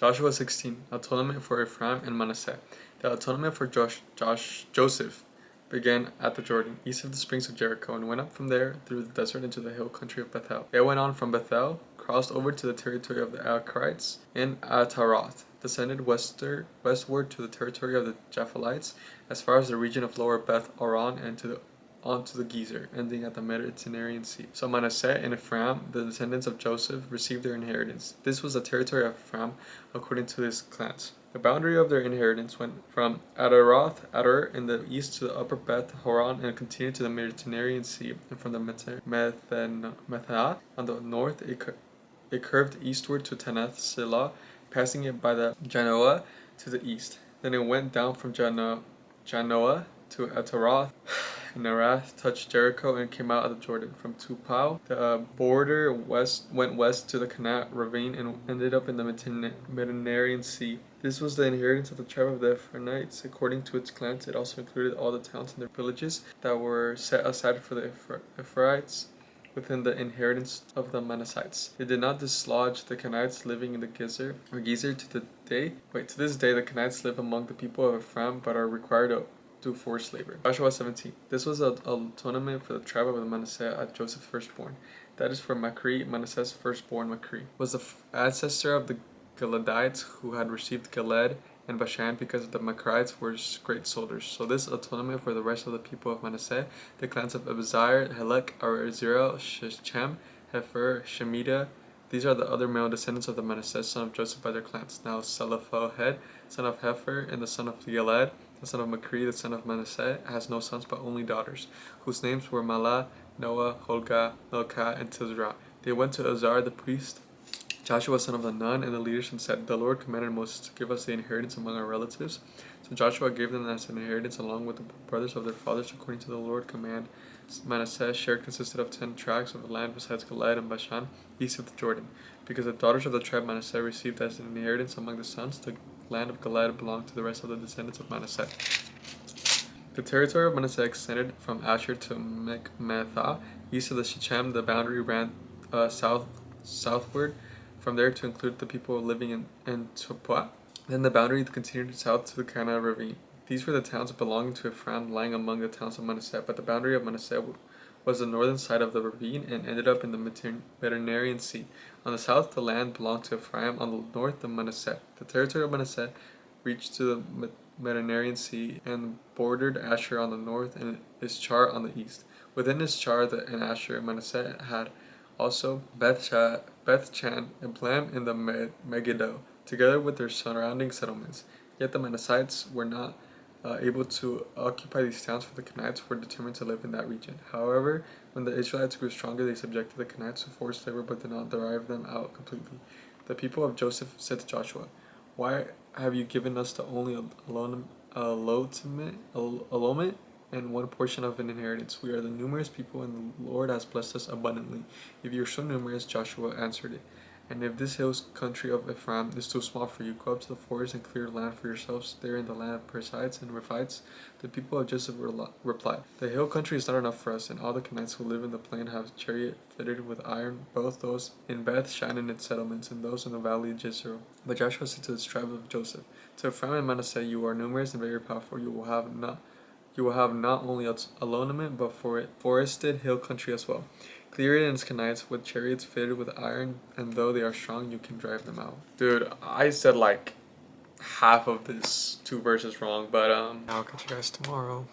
Joshua 16. Atonement for Ephraim and Manasseh. The atonement for Joseph began at the Jordan, east of the springs of Jericho, and went up from there through the desert into the hill country of Bethel. They went on from Bethel, crossed over to the territory of the Achrites in Ataroth, descended westward to the territory of the Japhilites, as far as the region of lower Beth Oron, and onto the Gezer, ending at the Mediterranean Sea. So Manasseh and Ephraim, the descendants of Joseph, received their inheritance. This was the territory of Ephraim according to his clans. The boundary of their inheritance went from Adaroth, Adar in the east to the upper Beth Horon and continued to the Mediterranean Sea, and from the Methath on the north it curved eastward to Tanath Silah, passing it by the Janoah to the east. Then it went down from Janoah to Ataroth, and Arath touched Jericho and came out of the Jordan. From Tupau, the border went west to the Kanat ravine and ended up in the Mediterranean Sea. This was the inheritance of the tribe of the Ephraimites. According to its clans, it also included all the towns and their villages that were set aside for the Ephraimites within the inheritance of the Manassites. They did not dislodge the Kenites living in the Gezer to this day the Kenites live among the people of Ephraim but are required to do forced labor. Joshua 17. This was a tournament for the tribe of the Manasseh at Joseph's firstborn. That is for Machri, Manasseh's firstborn. Machri was the ancestor of the Galadites who had received Galad and Bashan because the Machrites were great soldiers. So this atonement for the rest of the people of Manasseh, the clans of Abizar, Helek, Arzirel, Shechem, Hefer, Shemida. These are the other male descendants of the Manasseh, son of Joseph, by their clans. Now Zelophehad, son of Hefer, and the son of Galad, the son of Machri, the son of Manasseh, has no sons but only daughters, whose names were Mahlah, Noah, Holga, Milcah, and Tizrah. They went to Azar the priest, Joshua son of Nun, and the leaders, and said, "The Lord commanded Moses to give us the inheritance among our relatives." So Joshua gave them as an inheritance along with the brothers of their fathers according to the Lord command. Manasseh's share consisted of 10 tracts of land besides Galad and Bashan, east of the Jordan, because the daughters of the tribe Manasseh received as an inheritance among the sons. The land of Galad belonged to the rest of the descendants of Manasseh. The territory of Manasseh extended from Asher to Mechmethah, east of the Shechem. The boundary ran southward from there to include the people living in Tupua. Then the boundary continued south to the Kana ravine. These were the towns belonging to Ephraim, lying among the towns of Manasseh, but the boundary of Manasseh was the northern side of the ravine and ended up in the Mediterranean Sea. On the south, the land belonged to Ephraim. On the north, the Manasseh. The territory of Manasseh reached to the Mediterranean Sea and bordered Asher on the north and Ischar on the east. Within Ischar and Asher, Manasseh had also Beth-Chan and Blam in the Megiddo, together with their surrounding settlements. Yet the Manassites were not able to occupy these towns, for the Kenites were determined to live in that region. However, when the Israelites grew stronger, they subjected the Kenites to forced labor but did not drive them out completely. The people of Joseph said to Joshua, "Why have you given us the only allotment and one portion of an inheritance? We are the numerous people, and the Lord has blessed us abundantly. If you are so numerous," Joshua answered it, "and if this hill country of Ephraim is too small for you, go up to the forest and clear land for yourselves there in the land of Perizzites and Rephites." The people of Joseph replied, "The hill country is not enough for us, and all the Kenites who live in the plain have chariot fitted with iron, both those in Beth Shan and its settlements, and those in the valley of Jezreel." But Joshua said to the tribe of Joseph, "To Ephraim and Manasseh, you are numerous and very powerful. You will have not only allotment, but forested hill country as well. Clear it and its Kenites with chariots fitted with iron, and though they are strong, you can drive them out." Dude, I said like half of this 2 verses wrong, but I'll catch you guys tomorrow.